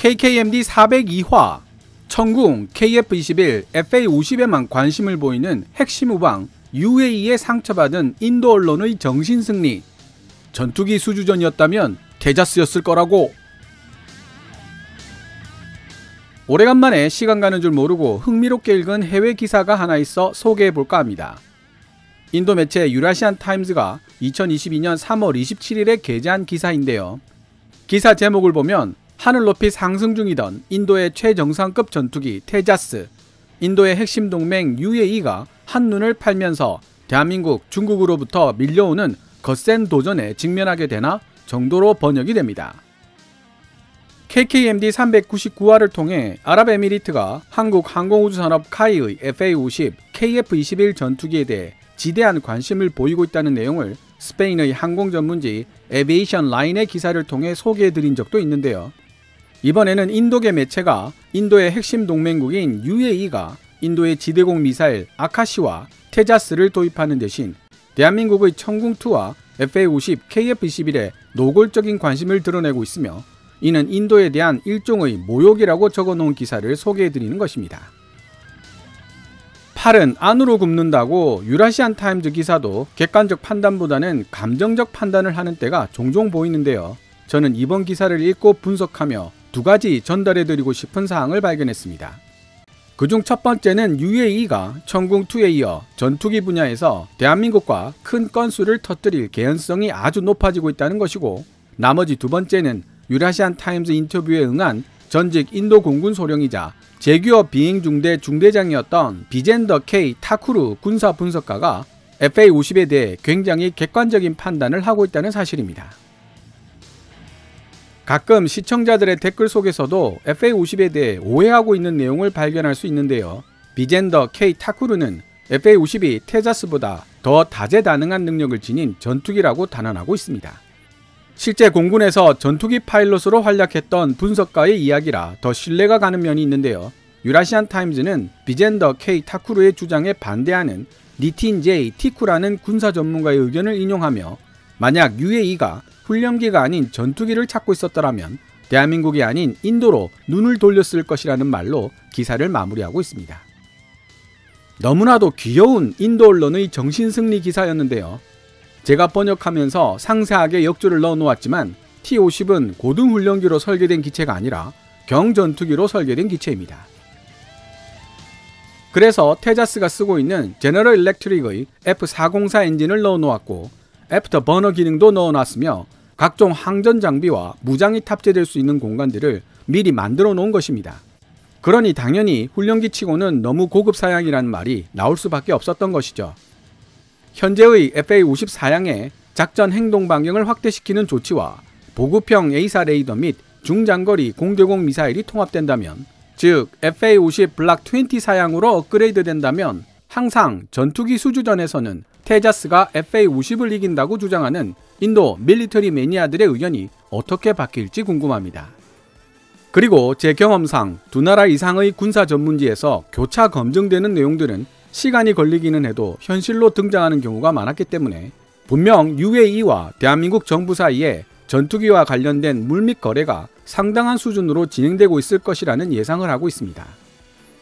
KKMD 402화 천궁 KF-21 FA-50에만 관심을 보이는 핵심 우방 UAE에 상처받은 인도 언론의 정신승리. 전투기 수주전이었다면 테자스였을 거라고. 오래간만에 시간 가는 줄 모르고 흥미롭게 읽은 해외 기사가 하나 있어 소개해볼까 합니다. 인도 매체 유라시안 타임즈가 2022년 3월 27일에 게재한 기사인데요. 기사 제목을 보면 하늘 높이 상승 중이던 인도의 최정상급 전투기 테자스, 인도의 핵심 동맹 UAE가 한눈을 팔면서 대한민국, 중국으로부터 밀려오는 거센 도전에 직면하게 되나 정도로 번역이 됩니다. KKMD 399화를 통해 아랍에미리트가 한국 항공우주산업 카이의 FA-50, KF-21 전투기에 대해 지대한 관심을 보이고 있다는 내용을 스페인의 항공 전문지 에비에이션 라인의 기사를 통해 소개해드린 적도 있는데요. 이번에는 인도계 매체가 인도의 핵심 동맹국인 UAE가 인도의 지대공 미사일 아카시와 테자스를 도입하는 대신 대한민국의 천궁2와 FA-50, KF-21에 노골적인 관심을 드러내고 있으며 이는 인도에 대한 일종의 모욕이라고 적어놓은 기사를 소개해드리는 것입니다. 팔은 안으로 굽는다고 유라시안 타임즈 기사도 객관적 판단보다는 감정적 판단을 하는 때가 종종 보이는데요. 저는 이번 기사를 읽고 분석하며 두 가지 전달해드리고 싶은 사항을 발견했습니다. 그중 첫 번째는 UAE가 천궁2에 이어 전투기 분야에서 대한민국과 큰 건수를 터뜨릴 개연성이 아주 높아지고 있다는 것이고, 나머지 두 번째는 유라시안 타임즈 인터뷰에 응한 전직 인도 공군 소령이자 제규어 비행중대 중대장이었던 비젠더 K 타쿠르 군사 분석가가 FA-50에 대해 굉장히 객관적인 판단을 하고 있다는 사실입니다. 가끔 시청자들의 댓글 속에서도 FA-50에 대해 오해하고 있는 내용을 발견할 수 있는데요. 비젠더 K 타쿠르는 FA-50이 테자스보다 더 다재다능한 능력을 지닌 전투기라고 단언하고 있습니다. 실제 공군에서 전투기 파일럿으로 활약했던 분석가의 이야기라 더 신뢰가 가는 면이 있는데요. 유라시안 타임즈는 비젠더 K 타쿠르의 주장에 반대하는 니틴 J 티쿠라는 군사 전문가의 의견을 인용하며, 만약 UAE가 훈련기가 아닌 전투기를 찾고 있었더라면 대한민국이 아닌 인도로 눈을 돌렸을 것이라는 말로 기사를 마무리하고 있습니다. 너무나도 귀여운 인도 언론의 정신승리 기사였는데요. 제가 번역하면서 상세하게 역조를 넣어 놓았지만 T-50은 고등훈련기로 설계된 기체가 아니라 경전투기로 설계된 기체입니다. 그래서 테자스가 쓰고 있는 제너럴 일렉트릭의 F404 엔진을 넣어 놓았고 애프터 버너 기능도 넣어 놨으며 각종 항전 장비와 무장이 탑재될 수 있는 공간들을 미리 만들어 놓은 것입니다. 그러니 당연히 훈련기 치고는 너무 고급 사양이라는 말이 나올 수밖에 없었던 것이죠. 현재의 FA-50 사양의 작전 행동 반경을 확대시키는 조치와 보급형 A사 레이더 및 중장거리 공대공 미사일이 통합된다면, 즉 FA-50 블락 20 사양으로 업그레이드 된다면 항상 전투기 수주전에서는 테자스가 FA-50을 이긴다고 주장하는 인도 밀리터리 매니아들의 의견이 어떻게 바뀔지 궁금합니다. 그리고 제 경험상 두 나라 이상의 군사 전문지에서 교차 검증되는 내용들은 시간이 걸리기는 해도 현실로 등장하는 경우가 많았기 때문에 분명 UAE와 대한민국 정부 사이에 전투기와 관련된 물밑 거래가 상당한 수준으로 진행되고 있을 것이라는 예상을 하고 있습니다.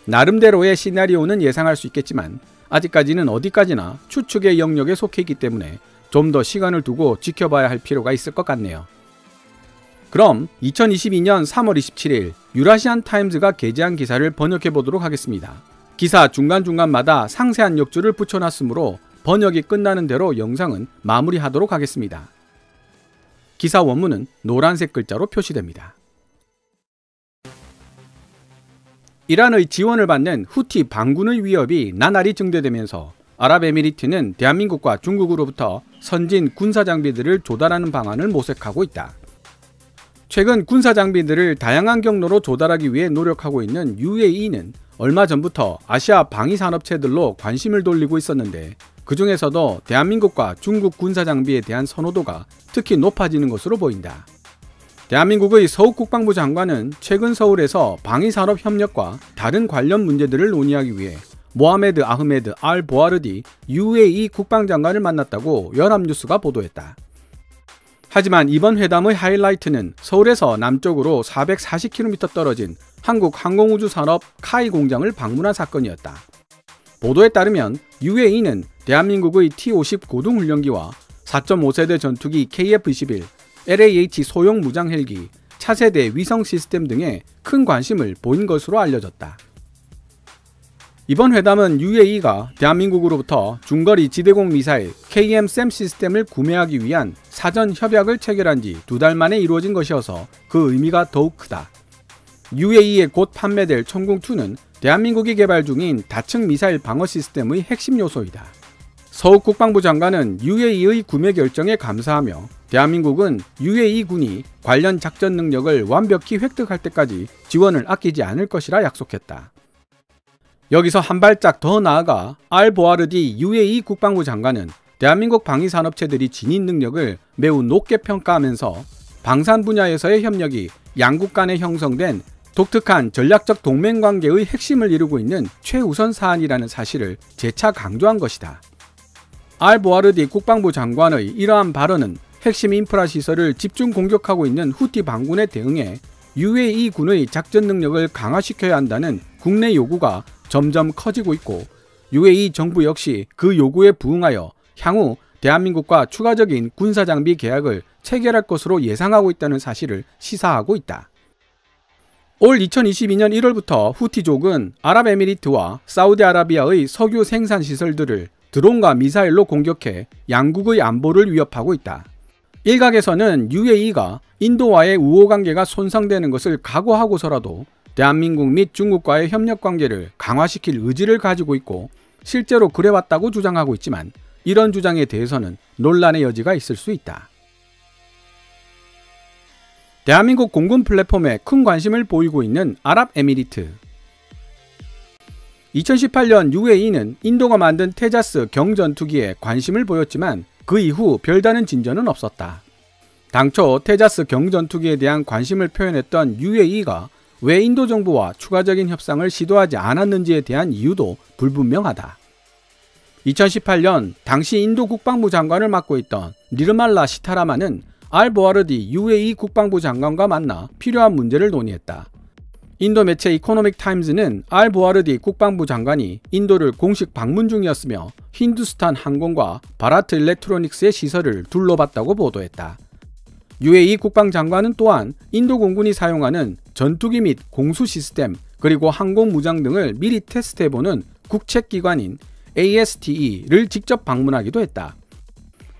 나름대로의 시나리오는 예상할 수 있겠지만 아직까지는 어디까지나 추측의 영역에 속해 있기 때문에 좀 더 시간을 두고 지켜봐야 할 필요가 있을 것 같네요. 그럼 2022년 3월 27일 유라시안 타임즈가 게재한 기사를 번역해 보도록 하겠습니다. 기사 중간중간마다 상세한 역주를 붙여놨으므로 번역이 끝나는 대로 영상은 마무리하도록 하겠습니다. 기사 원문은 노란색 글자로 표시됩니다. 이란의 지원을 받는 후티 반군의 위협이 나날이 증대되면서 아랍에미리트는 대한민국과 중국으로부터 선진 군사장비들을 조달하는 방안을 모색하고 있다. 최근 군사장비들을 다양한 경로로 조달하기 위해 노력하고 있는 UAE는 얼마 전부터 아시아 방위산업체들로 관심을 돌리고 있었는데, 그 중에서도 대한민국과 중국 군사장비에 대한 선호도가 특히 높아지는 것으로 보인다. 대한민국의 서욱 국방부 장관은 최근 서울에서 방위산업 협력과 다른 관련 문제들을 논의하기 위해 모하메드 아흐메드 알 보아르디 UAE 국방장관을 만났다고 연합뉴스가 보도했다. 하지만 이번 회담의 하이라이트는 서울에서 남쪽으로 440km 떨어진 한국항공우주산업 카이 공장을 방문한 사건이었다. 보도에 따르면 UAE는 대한민국의 T-50 고등훈련기와 4.5세대 전투기 KF-21, LAH 소형 무장 헬기, 차세대 위성 시스템 등에 큰 관심을 보인 것으로 알려졌다. 이번 회담은 UAE가 대한민국으로부터 중거리 지대공 미사일 KM-SAM 시스템을 구매하기 위한 사전 협약을 체결한 지 2달 만에 이루어진 것이어서 그 의미가 더욱 크다. UAE에 곧 판매될 천궁2는 대한민국이 개발 중인 다층 미사일 방어 시스템의 핵심 요소이다. 서욱 국방부 장관은 UAE의 구매 결정에 감사하며 대한민국은 UAE군이 관련 작전 능력을 완벽히 획득할 때까지 지원을 아끼지 않을 것이라 약속했다. 여기서 한 발짝 더 나아가 알보아르디 UAE 국방부 장관은 대한민국 방위산업체들이 지닌 능력을 매우 높게 평가하면서 방산 분야에서의 협력이 양국 간에 형성된 독특한 전략적 동맹관계의 핵심을 이루고 있는 최우선 사안이라는 사실을 재차 강조한 것이다. 알보아르디 국방부 장관의 이러한 발언은 핵심 인프라 시설을 집중 공격하고 있는 후티 반군에 대응해 UAE군의 작전 능력을 강화시켜야 한다는 국내 요구가 점점 커지고 있고 UAE 정부 역시 그 요구에 부응하여 향후 대한민국과 추가적인 군사장비 계약을 체결할 것으로 예상하고 있다는 사실을 시사하고 있다. 올 2022년 1월부터 후티족은 아랍에미리트와 사우디아라비아의 석유 생산 시설들을 드론과 미사일로 공격해 양국의 안보를 위협하고 있다. 일각에서는 UAE가 인도와의 우호관계가 손상되는 것을 각오하고서라도 대한민국 및 중국과의 협력관계를 강화시킬 의지를 가지고 있고 실제로 그래왔다고 주장하고 있지만 이런 주장에 대해서는 논란의 여지가 있을 수 있다. 대한민국 공군 플랫폼에 큰 관심을 보이고 있는 아랍에미리트. 2018년 UAE는 인도가 만든 테자스 경전투기에 관심을 보였지만 그 이후 별다른 진전은 없었다. 당초 테자스 경전투기에 대한 관심을 표현했던 UAE가 왜 인도 정부와 추가적인 협상을 시도하지 않았는지에 대한 이유도 불분명하다. 2018년 당시 인도 국방부 장관을 맡고 있던 니르말라 시타라만은 알보아르디 UAE 국방부 장관과 만나 필요한 문제를 논의했다. 인도 매체 이코노믹 타임즈는 알보아르디 국방부 장관이 인도를 공식 방문 중이었으며 힌두스탄 항공과 바라트 일렉트로닉스의 시설을 둘러봤다고 보도했다. UAE 국방장관은 또한 인도 공군이 사용하는 전투기 및 공수 시스템 그리고 항공 무장 등을 미리 테스트해보는 국책기관인 ASTE를 직접 방문하기도 했다.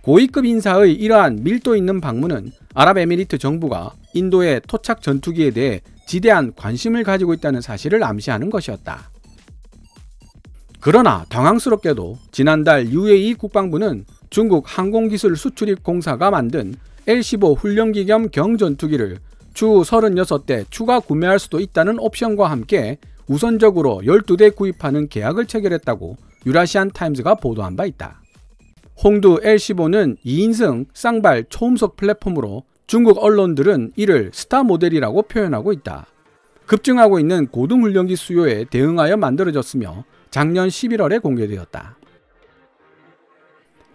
고위급 인사의 이러한 밀도 있는 방문은 아랍에미리트 정부가 인도의 토착 전투기에 대해 지대한 관심을 가지고 있다는 사실을 암시하는 것이었다. 그러나 당황스럽게도 지난달 UAE 국방부는 중국 항공기술수출입공사가 만든 L-15 훈련기 겸 경전투기를 주 36대 추가 구매할 수도 있다는 옵션과 함께 우선적으로 12대 구입하는 계약을 체결했다고 유라시안 타임즈가 보도한 바 있다. 홍두 L-15는 2인승 쌍발 초음속 플랫폼으로 중국 언론들은 이를 스타 모델이라고 표현하고 있다. 급증하고 있는 고등훈련기 수요에 대응하여 만들어졌으며 작년 11월에 공개되었다.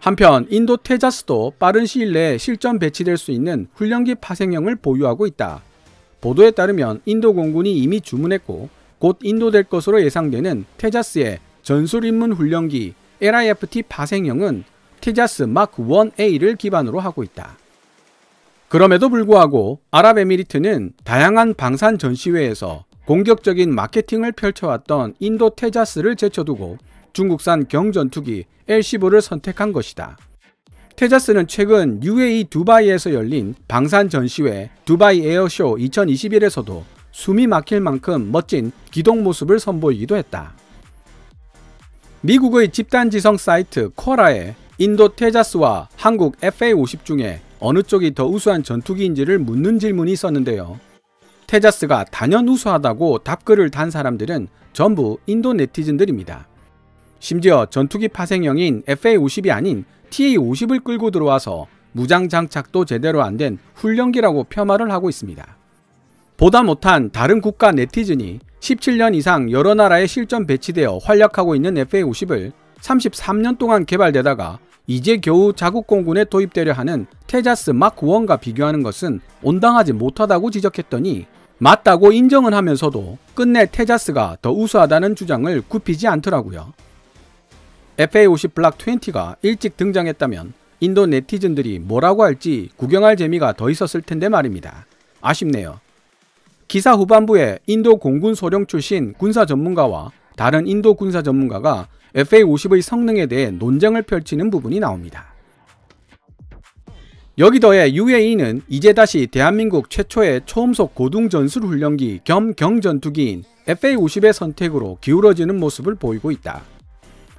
한편 인도 테자스도 빠른 시일 내에 실전 배치될 수 있는 훈련기 파생형을 보유하고 있다. 보도에 따르면 인도 공군이 이미 주문했고 곧 인도될 것으로 예상되는 테자스의 전술 입문 훈련기 LIFT 파생형은 테자스 마크 1A를 기반으로 하고 있다. 그럼에도 불구하고 아랍에미리트는 다양한 방산 전시회에서 공격적인 마케팅을 펼쳐왔던 인도 테자스를 제쳐두고 중국산 경전투기 L-15를 선택한 것이다. 테자스는 최근 UAE 두바이에서 열린 방산 전시회 두바이 에어쇼 2021에서도 숨이 막힐 만큼 멋진 기동 모습을 선보이기도 했다. 미국의 집단지성 사이트 쿼라에 인도 테자스와 한국 FA-50 중에 어느 쪽이 더 우수한 전투기인지를 묻는 질문이 있었는데요. 테자스가 단연 우수하다고 답글을 단 사람들은 전부 인도 네티즌들입니다. 심지어 전투기 파생형인 FA-50이 아닌 TA-50을 끌고 들어와서 무장 장착도 제대로 안 된 훈련기라고 폄하를 하고 있습니다. 보다 못한 다른 국가 네티즌이 17년 이상 여러 나라에 실전 배치되어 활약하고 있는 FA-50을 33년 동안 개발되다가 이제 겨우 자국 공군에 도입되려 하는 테자스 마크 1과 비교하는 것은 온당하지 못하다고 지적했더니 맞다고 인정은 하면서도 끝내 테자스가 더 우수하다는 주장을 굽히지 않더라고요. FA-50 블락 20가 일찍 등장했다면 인도 네티즌들이 뭐라고 할지 구경할 재미가 더 있었을 텐데 말입니다. 아쉽네요. 기사 후반부에 인도 공군 소령 출신 군사 전문가와 다른 인도 군사 전문가가 FA-50의 성능에 대해 논쟁을 펼치는 부분이 나옵니다. 여기 더해 UAE는 이제 다시 대한민국 최초의 초음속 고등 전술 훈련기 겸 경전투기인 FA-50의 선택으로 기울어지는 모습을 보이고 있다.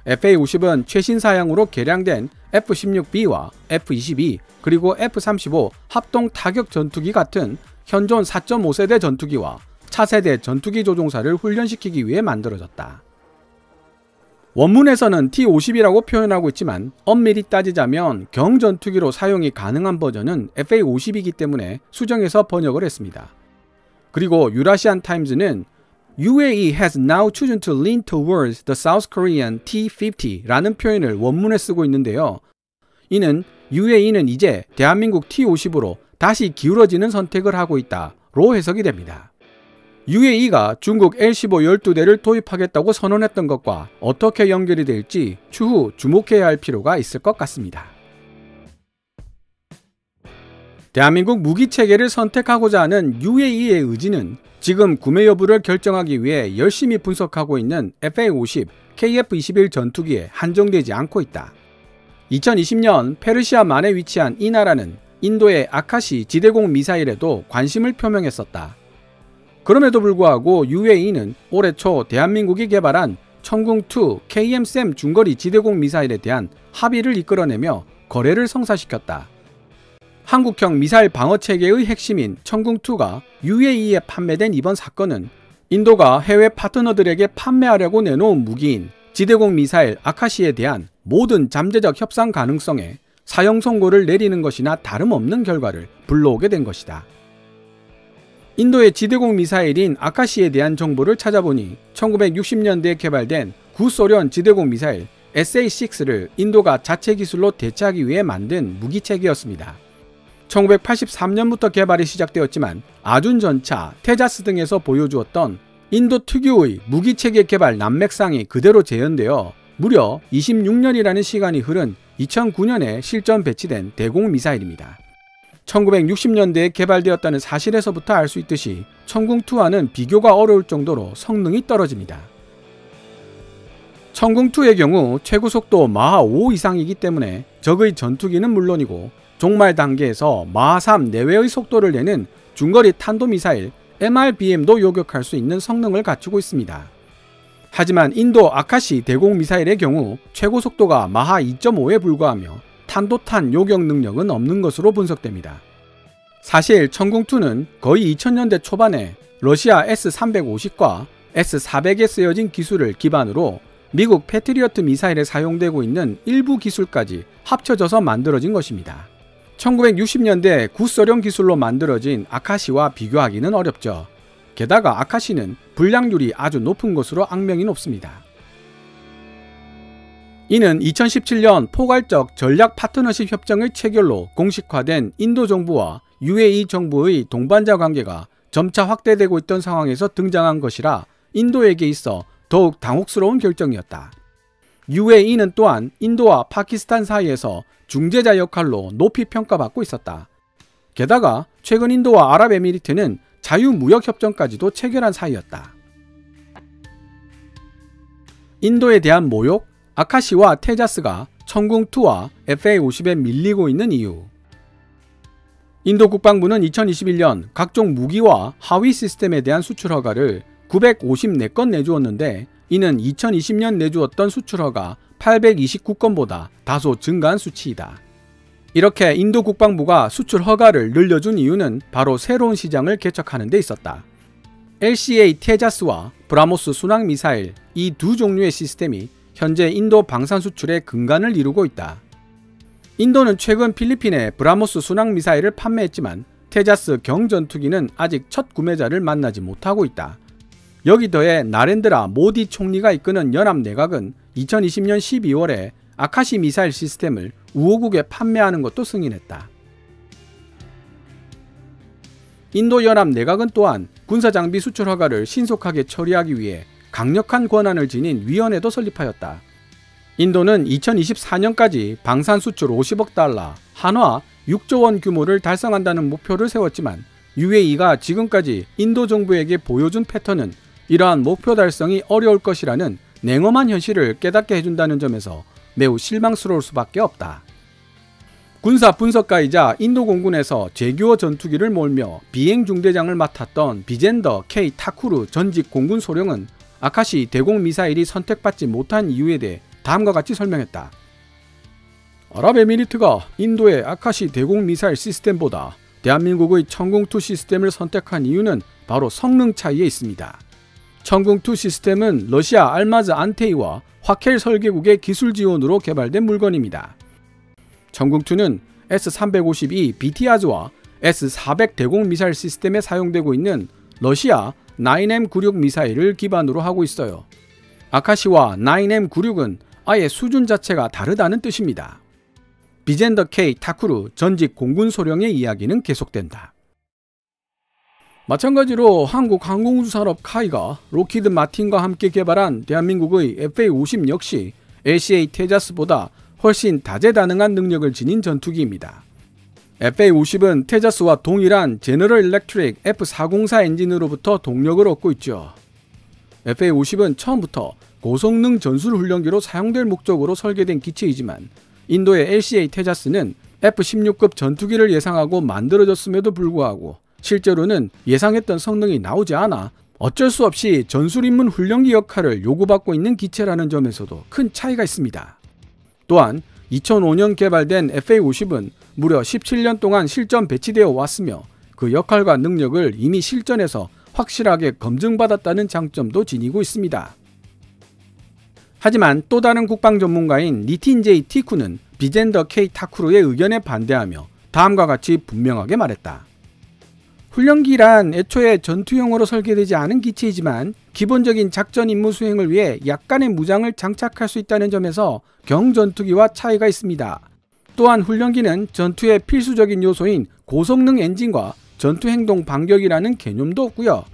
FA-50은 최신 사양으로 개량된 F-16B와 F-22 그리고 F-35 합동 타격 전투기 같은 현존 4.5세대 전투기와 차세대 전투기 조종사를 훈련시키기 위해 만들어졌다. 원문에서는 T-50이라고 표현하고 있지만 엄밀히 따지자면 경전투기로 사용이 가능한 버전은 FA-50이기 때문에 수정해서 번역을 했습니다. 그리고 유라시안 타임즈는 UAE has now chosen to lean towards the South Korean T-50라는 표현을 원문에 쓰고 있는데요. 이는 UAE는 이제 대한민국 T-50으로 다시 기울어지는 선택을 하고 있다로 해석이 됩니다. UAE가 중국 L-15 12대를 도입하겠다고 선언했던 것과 어떻게 연결이 될지 추후 주목해야 할 필요가 있을 것 같습니다. 대한민국 무기체계를 선택하고자 하는 UAE의 의지는 지금 구매 여부를 결정하기 위해 열심히 분석하고 있는 FA-50, KF-21 전투기에 한정되지 않고 있다. 2020년 페르시아만에 위치한 이 나라는 인도의 아카시 지대공 미사일에도 관심을 표명했었다. 그럼에도 불구하고 UAE는 올해 초 대한민국이 개발한 천궁2 KM-SAM 중거리 지대공 미사일에 대한 합의를 이끌어내며 거래를 성사시켰다. 한국형 미사일 방어체계의 핵심인 천궁2가 UAE에 판매된 이번 사건은 인도가 해외 파트너들에게 판매하려고 내놓은 무기인 지대공 미사일 아카시에 대한 모든 잠재적 협상 가능성에 사용 선고를 내리는 것이나 다름없는 결과를 불러오게 된 것이다. 인도의 지대공 미사일인 아카시에 대한 정보를 찾아보니 1960년대에 개발된 구소련 지대공 미사일 SA-6를 인도가 자체 기술로 대체하기 위해 만든 무기체계였습니다. 1983년부터 개발이 시작되었지만 아준전차, 테자스 등에서 보여주었던 인도 특유의 무기체계 개발 난맥상이 그대로 재현되어 무려 26년이라는 시간이 흐른 2009년에 실전 배치된 대공 미사일입니다. 1960년대에 개발되었다는 사실에서부터 알 수 있듯이 천궁2와는 비교가 어려울 정도로 성능이 떨어집니다. 천궁2의 경우 최고 속도 마하 5 이상이기 때문에 적의 전투기는 물론이고 종말 단계에서 마하 3 내외의 속도를 내는 중거리 탄도미사일 MRBM도 요격할 수 있는 성능을 갖추고 있습니다. 하지만 인도 아카시 대공 미사일의 경우 최고 속도가 마하 2.5에 불과하며 탄도탄 요격 능력은 없는 것으로 분석됩니다. 사실 천궁2는 거의 2000년대 초반에 러시아 S-350과 S-400에 쓰여진 기술을 기반으로 미국 패트리어트 미사일에 사용되고 있는 일부 기술까지 합쳐져서 만들어진 것입니다. 1960년대 구소련 기술로 만들어진 아카시와 비교하기는 어렵죠. 게다가 아카시는 불량률이 아주 높은 것으로 악명이 높습니다. 이는 2017년 포괄적 전략 파트너십 협정의 체결로 공식화된 인도 정부와 UAE 정부의 동반자 관계가 점차 확대되고 있던 상황에서 등장한 것이라 인도에게 있어 더욱 당혹스러운 결정이었다. UAE는 또한 인도와 파키스탄 사이에서 중재자 역할로 높이 평가받고 있었다. 게다가 최근 인도와 아랍에미리트는 자유무역협정까지도 체결한 사이였다. 인도에 대한 모욕, 아카시와 테자스가 천궁2와 FA-50에 밀리고 있는 이유. 인도 국방부는 2021년 각종 무기와 하위 시스템에 대한 수출 허가를 954건 내주었는데 이는 2020년 내주었던 수출 허가 829건보다 다소 증가한 수치이다. 이렇게 인도 국방부가 수출 허가를 늘려준 이유는 바로 새로운 시장을 개척하는 데 있었다. LCA 테자스와 브라모스 순항 미사일 이 두 종류의 시스템이 현재 인도 방산 수출의 근간을 이루고 있다. 인도는 최근 필리핀에 브라모스 순항 미사일을 판매했지만 테자스 경전투기는 아직 첫 구매자를 만나지 못하고 있다. 여기 더해 나렌드라 모디 총리가 이끄는 연합내각은 2020년 12월에 아카시 미사일 시스템을 우호국에 판매하는 것도 승인했다. 인도연합 내각은 또한 군사장비 수출 허가를 신속하게 처리하기 위해 강력한 권한을 지닌 위원회도 설립하였다. 인도는 2024년까지 방산 수출 50억 달러, 한화 6조 원 규모를 달성한다는 목표를 세웠지만 UAE가 지금까지 인도 정부에게 보여준 패턴은 이러한 목표 달성이 어려울 것이라는 냉엄한 현실을 깨닫게 해준다는 점에서 매우 실망스러울 수밖에 없다. 군사 분석가이자 인도 공군에서 제규어 전투기를 몰며 비행 중대장을 맡았던 비젠더 K 타쿠르 전직 공군 소령은 아카시 대공 미사일이 선택받지 못한 이유에 대해 다음과 같이 설명했다. 아랍에미리트가 인도의 아카시 대공 미사일 시스템보다 대한민국의 천궁2 시스템을 선택한 이유는 바로 성능 차이에 있습니다. 천궁2 시스템은 러시아 알마즈 안테이와 화켈 설계국의 기술 지원으로 개발된 물건입니다. 천궁2는 S-352 BTA즈와 S-400 대공 미사일 시스템에 사용되고 있는 러시아 9M96 미사일을 기반으로 하고 있어요. 아카시와 9M96은 아예 수준 자체가 다르다는 뜻입니다. 비젠더 K 타쿠르 전직 공군 소령의 이야기는 계속된다. 마찬가지로 한국 항공우주산업 카이가 로키드 마틴과 함께 개발한 대한민국의 FA-50 역시 LCA 테자스보다 훨씬 다재다능한 능력을 지닌 전투기입니다. FA-50은 테자스와 동일한 제너럴 일렉트릭 F404 엔진으로부터 동력을 얻고 있죠. FA-50은 처음부터 고성능 전술훈련기로 사용될 목적으로 설계된 기체이지만 인도의 LCA 테자스는 F-16급 전투기를 예상하고 만들어졌음에도 불구하고 실제로는 예상했던 성능이 나오지 않아 어쩔 수 없이 전술임문 훈련기 역할을 요구받고 있는 기체라는 점에서도 큰 차이가 있습니다. 또한 2005년 개발된 FA-50은 무려 17년 동안 실전 배치되어 왔으며 그 역할과 능력을 이미 실전에서 확실하게 검증받았다는 장점도 지니고 있습니다. 하지만 또 다른 국방 전문가인 니틴 제이 티쿠는 비젠더 K 타쿠르의 의견에 반대하며 다음과 같이 분명하게 말했다. 훈련기란 애초에 전투용으로 설계되지 않은 기체이지만 기본적인 작전 임무 수행을 위해 약간의 무장을 장착할 수 있다는 점에서 경전투기와 차이가 있습니다. 또한 훈련기는 전투의 필수적인 요소인 고성능 엔진과 전투행동 반격이라는 개념도 없고요.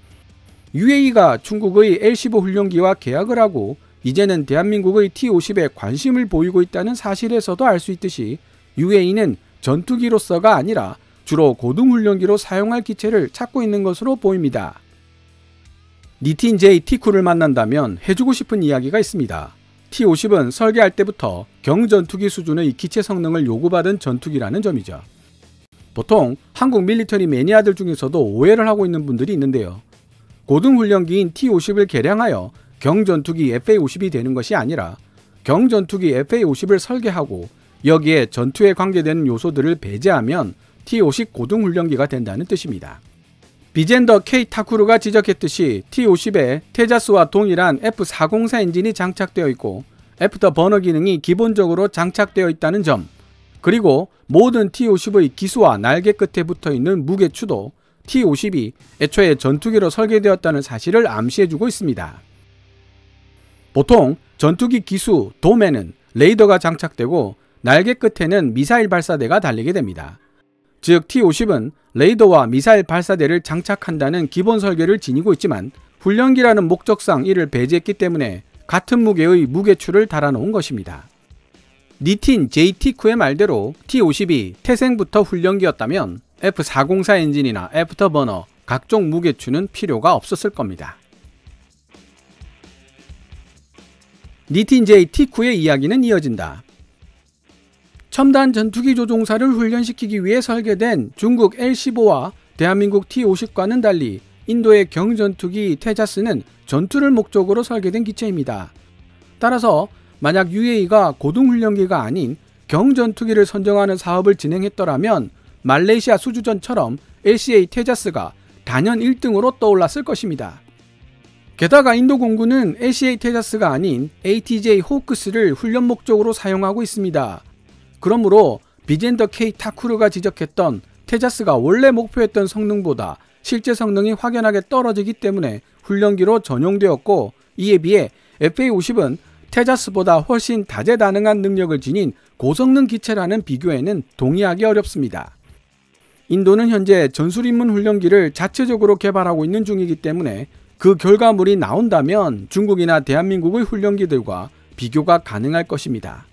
UAE가 중국의 L-15 훈련기와 계약을 하고 이제는 대한민국의 T-50에 관심을 보이고 있다는 사실에서도 알 수 있듯이 UAE는 전투기로서가 아니라 주로 고등훈련기로 사용할 기체를 찾고 있는 것으로 보입니다. 니틴 제이 티쿠를 만난다면 해주고 싶은 이야기가 있습니다. T-50은 설계할 때부터 경전투기 수준의 기체 성능을 요구받은 전투기라는 점이죠. 보통 한국 밀리터리 매니아들 중에서도 오해를 하고 있는 분들이 있는데요. 고등훈련기인 T-50을 개량하여 경전투기 FA-50이 되는 것이 아니라 경전투기 FA-50을 설계하고 여기에 전투에 관계되는 요소들을 배제하면 T-50 고등훈련기가 된다는 뜻입니다. 비젠더 K 타쿠르가 지적했듯이 T-50에 테자스와 동일한 F404 엔진이 장착되어 있고 애프터버너 기능이 기본적으로 장착되어 있다는 점, 그리고 모든 T-50의 기수와 날개 끝에 붙어있는 무게추도 T-50이 애초에 전투기로 설계되었다는 사실을 암시해주고 있습니다. 보통 전투기 기수, 도매는 레이더가 장착되고 날개 끝에는 미사일 발사대가 달리게 됩니다. 즉 T-50은 레이더와 미사일 발사대를 장착한다는 기본 설계를 지니고 있지만 훈련기라는 목적상 이를 배제했기 때문에 같은 무게의 무게추를 달아놓은 것입니다. 니틴 제이 티쿠의 말대로 T-50이 태생부터 훈련기였다면 F404 엔진이나 애프터버너, 각종 무게추는 필요가 없었을 겁니다. 니틴 제이 티쿠의 이야기는 이어진다. 첨단 전투기 조종사를 훈련시키기 위해 설계된 중국 L-15와 대한민국 T-50과는 달리 인도의 경전투기 테자스는 전투를 목적으로 설계된 기체입니다. 따라서 만약 UAE가 고등훈련기가 아닌 경전투기를 선정하는 사업을 진행했더라면 말레이시아 수주전처럼 LCA 테자스가 단연 1등으로 떠올랐을 것입니다. 게다가 인도 공군은 LCA 테자스가 아닌 ATJ 호크스를 훈련 목적으로 사용하고 있습니다. 그러므로 비젠더 K 타쿠르가 지적했던 테자스가 원래 목표했던 성능보다 실제 성능이 확연하게 떨어지기 때문에 훈련기로 전용되었고, 이에 비해 FA-50은 테자스보다 훨씬 다재다능한 능력을 지닌 고성능 기체라는 비교에는 동의하기 어렵습니다. 인도는 현재 전술인문 훈련기를 자체적으로 개발하고 있는 중이기 때문에 그 결과물이 나온다면 중국이나 대한민국의 훈련기들과 비교가 가능할 것입니다.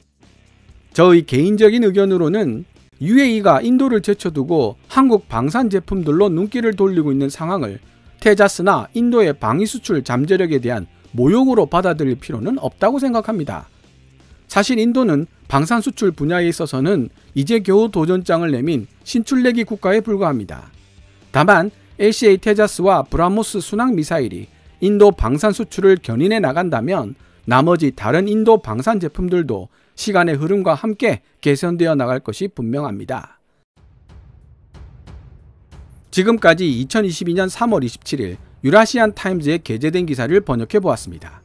저의 개인적인 의견으로는 UAE가 인도를 제쳐두고 한국 방산 제품들로 눈길을 돌리고 있는 상황을 테자스나 인도의 방위 수출 잠재력에 대한 모욕으로 받아들일 필요는 없다고 생각합니다. 사실 인도는 방산 수출 분야에 있어서는 이제 겨우 도전장을 내민 신출내기 국가에 불과합니다. 다만 LCA 테자스와 브라모스 순항 미사일이 인도 방산 수출을 견인해 나간다면 나머지 다른 인도 방산 제품들도 시간의 흐름과 함께 개선되어 나갈 것이 분명합니다. 지금까지 2022년 3월 27일 유라시안 타임즈에 게재된 기사를 번역해 보았습니다.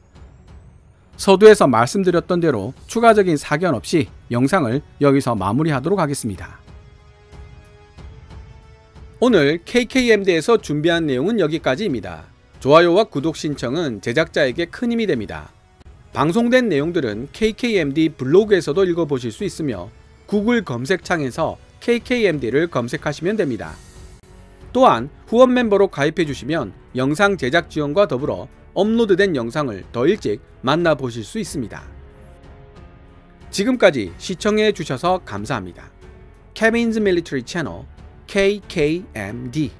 서두에서 말씀드렸던 대로 추가적인 사견 없이 영상을 여기서 마무리하도록 하겠습니다. 오늘 KKMD에서 준비한 내용은 여기까지입니다. 좋아요와 구독 신청은 제작자에게 큰 힘이 됩니다. 방송된 내용들은 KKMD 블로그에서도 읽어보실 수 있으며 구글 검색창에서 KKMD를 검색하시면 됩니다. 또한 후원 멤버로 가입해 주시면 영상 제작 지원과 더불어 업로드된 영상을 더 일찍 만나보실 수 있습니다. 지금까지 시청해 주셔서 감사합니다. Kevin's Military Channel KKMD